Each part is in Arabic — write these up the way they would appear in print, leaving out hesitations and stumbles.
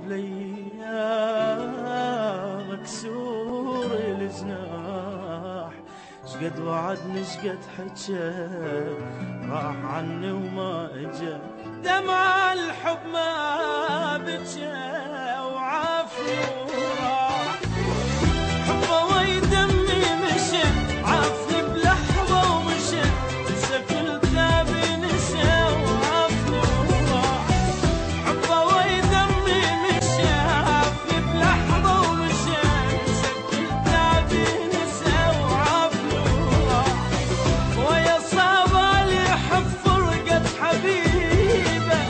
بليا مكسور الجناح، شقد وعدني شقد حجى راح عني وما اجى، دمع الحب ما بجى وعافني وراح، حبه ويدمي مشى عافني بلحظة ومشى، نسى كل تعبي نسى وعافني وراح، حبه ويدمي مشى عافني بلحظة ومشى، نسى كل تعبي نسى وعافني وراح، ويا صعبة لي حب فرقة حبيبه،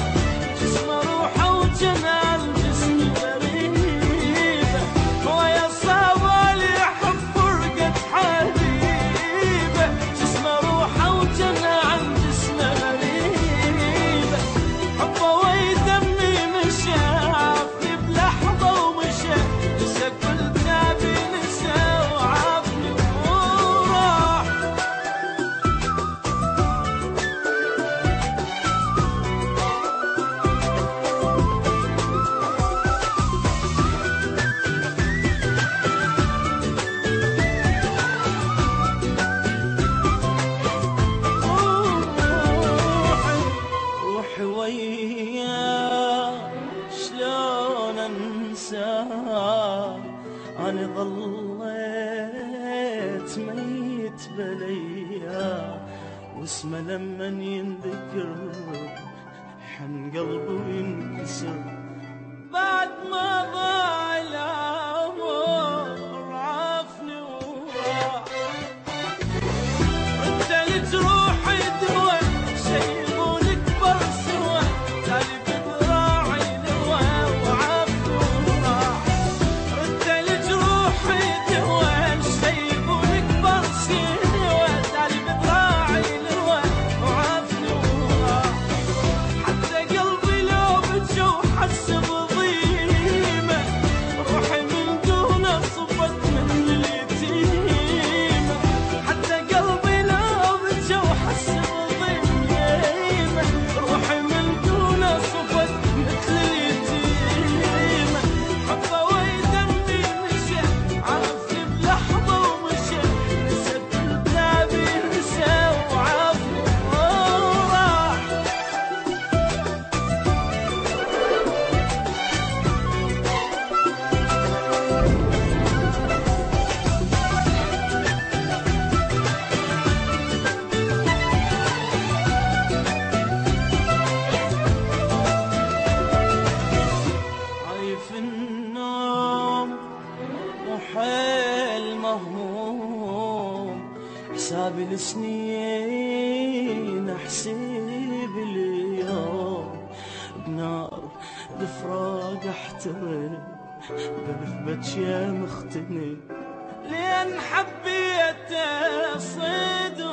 جسمه روحه وجمال جسمي غريبه، ويا صعبة لي حب فرقة حبيبه، جسمه روحه وجمال جسمه غريبه، حبه ويدمي مشى عافني بلحظة ومشى، نسى كل تعبي نسى وعافني وراح. روحي وياه شلون انساه، انا ظليت ميت بليا، واسمه لمن ينذكر حن قلبي وينكسر، بعد ما ضاع العمر عافني وراح، انت اللي تروحي دوا شيبونك بر سوا، تالي بذراعي لوا وعافني وراح، انت اللي تروحي دوا شيبونك بر سوا، تالي بذراعي لوا وعافني وراح، حتى قلبي لو بجو حس بضيمه، روحي من دونه صفت مثل اليتيمه، حتى قلبي لو بجو حس بضيمه، روحي من دونه صفت مثل اليتيمه، حبه ويدمي مشى عافني بلحظه ومشى، نسى كل تعبي نسى وعافني وراح. عايف النوم وحيل مهموم، حسابي السنين احسب اليوم، بنار بفراق احترق بثبت يا مختني، لين حبيته صدق